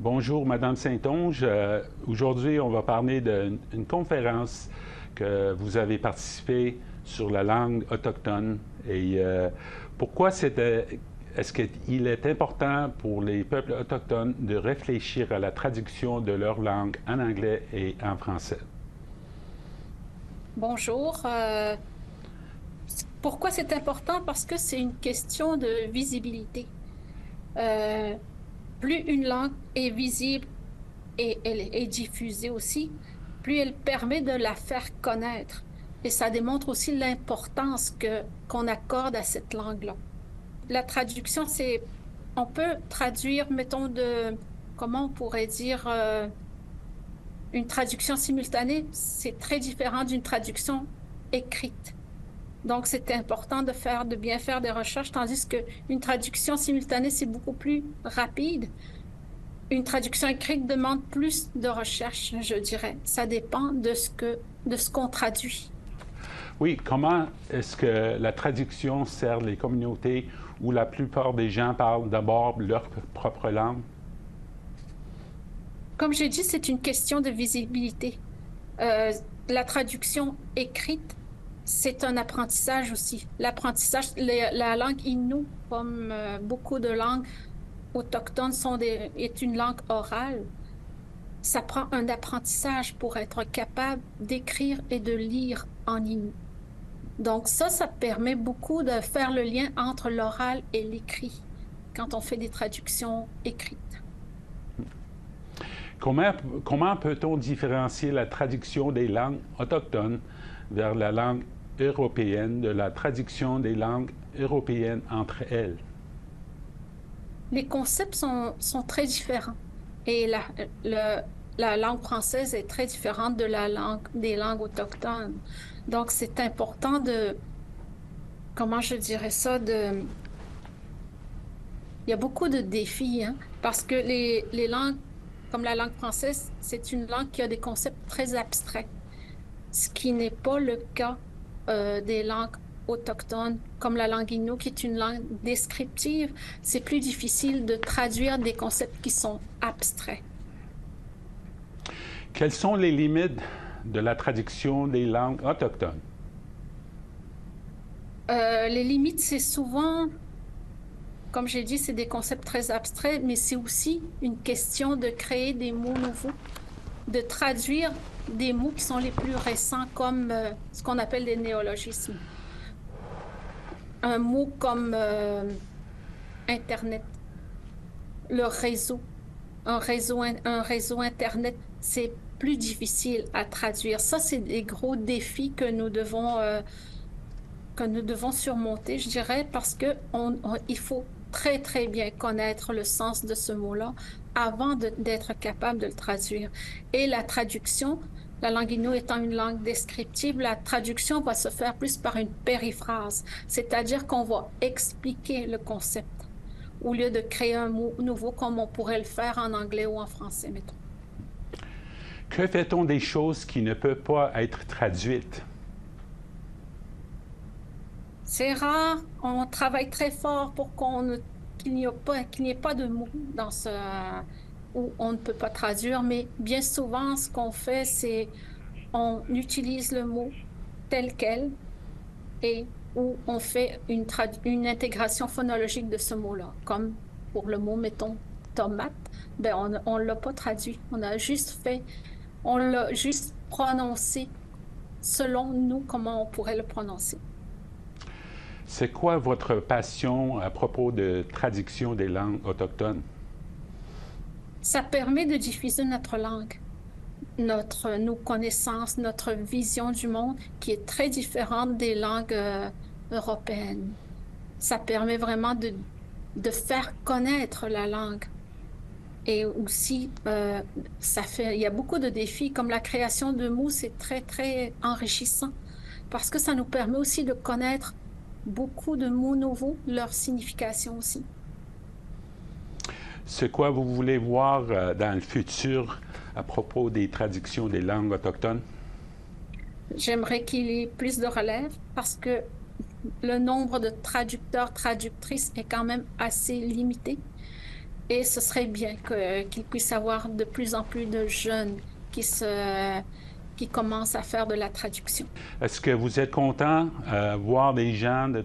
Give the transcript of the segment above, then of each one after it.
Bonjour, Madame Saint-Onge. Aujourd'hui, on va parler d'une conférence que vous avez participé sur la langue autochtone. Et pourquoi est-ce qu'il est important pour les peuples autochtones de réfléchir à la traduction de leur langue en anglais et en français? Bonjour. Pourquoi c'est important? Parce que c'est une question de visibilité. Euh, Plus une langue est visible et elle est diffusée aussi, plus elle permet de la faire connaître. Et ça démontre aussi l'importance qu'on accorde à cette langue-là. La traduction, on peut traduire, mettons, comment on pourrait dire, une traduction simultanée, c'est très différent d'une traduction écrite. Donc, c'est important de bien faire des recherches, tandis qu'une traduction simultanée, c'est beaucoup plus rapide. Une traduction écrite demande plus de recherche, je dirais. Ça dépend de ce qu'on traduit. Oui, comment est-ce que la traduction sert les communautés où la plupart des gens parlent d'abord leur propre langue? Comme j'ai dit, c'est une question de visibilité. Euh, la traduction écrite, c'est un apprentissage aussi. L'apprentissage, la langue Innu, comme beaucoup de langues autochtones, est une langue orale. Ça prend un apprentissage pour être capable d'écrire et de lire en Innu. Donc ça permet beaucoup de faire le lien entre l'oral et l'écrit quand on fait des traductions écrites. Comment peut-on différencier la traduction des langues autochtones vers la langue européenne de la traduction des langues européennes entre elles? Les concepts sont très différents et la langue française est très différente de des langues autochtones. Donc, c'est important comment je dirais ça, il y a beaucoup de défis, hein, parce que les langues, comme la langue française, c'est une langue qui a des concepts très abstraits, ce qui n'est pas le cas des langues autochtones, comme la langue Innu, qui est une langue descriptive. C'est plus difficile de traduire des concepts qui sont abstraits. Quelles sont les limites de la traduction des langues autochtones? Les limites, c'est souvent, comme j'ai dit, c'est des concepts très abstraits, mais c'est aussi une question de créer des mots nouveaux, de traduire des mots qui sont les plus récents, comme ce qu'on appelle des néologismes. Un mot comme Internet, le réseau, un réseau Internet, c'est plus difficile à traduire. Ça, c'est des gros défis que nous devons surmonter, je dirais, parce que il faut très, très bien connaître le sens de ce mot-là avant d'être capable de le traduire. Et la traduction, la langue Innu étant une langue descriptive, la traduction va se faire plus par une périphrase, c'est-à-dire qu'on va expliquer le concept au lieu de créer un mot nouveau comme on pourrait le faire en anglais ou en français, mettons. Que fait-on des choses qui ne peuvent pas être traduites? C'est rare, on travaille très fort pour qu'il n'y ait pas de mots où on ne peut pas traduire, mais bien souvent, ce qu'on fait, c'est on utilise le mot tel quel et où on fait une intégration phonologique de ce mot-là. Comme pour le mot, mettons, tomate, ben on l'a pas traduit. On l'a juste prononcé selon nous comment on pourrait le prononcer. C'est quoi votre passion à propos de traduction des langues autochtones? Ça permet de diffuser notre langue, nos connaissances, notre vision du monde qui est très différente des langues européennes. Ça permet vraiment de faire connaître la langue. Et aussi, il y a beaucoup de défis, comme la création de mots, c'est très, très enrichissant parce que ça nous permet aussi de connaître beaucoup de mots nouveaux, leur signification aussi. C'est quoi vous voulez voir dans le futur à propos des traductions des langues autochtones? J'aimerais qu'il y ait plus de relève parce que le nombre de traducteurs, traductrices est quand même assez limité. Et ce serait bien qu'il puisse y avoir de plus en plus de jeunes qui commencent à faire de la traduction. Est-ce que vous êtes content de voir des gens de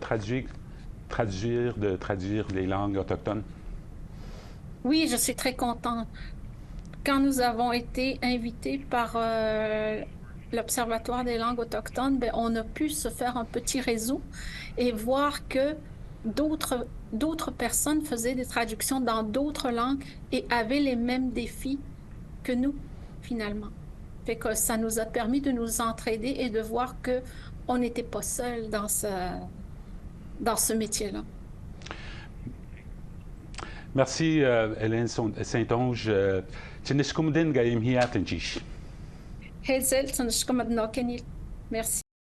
traduire les langues autochtones? Oui, je suis très contente. Quand nous avons été invités par l'Observatoire des langues autochtones, ben, on a pu se faire un petit réseau et voir que d'autres personnes faisaient des traductions dans d'autres langues et avaient les mêmes défis que nous, finalement. Fait que ça nous a permis de nous entraider et de voir que on n'était pas seul dans ce métier-là. Merci, Hélène Saint-Onge. Merci.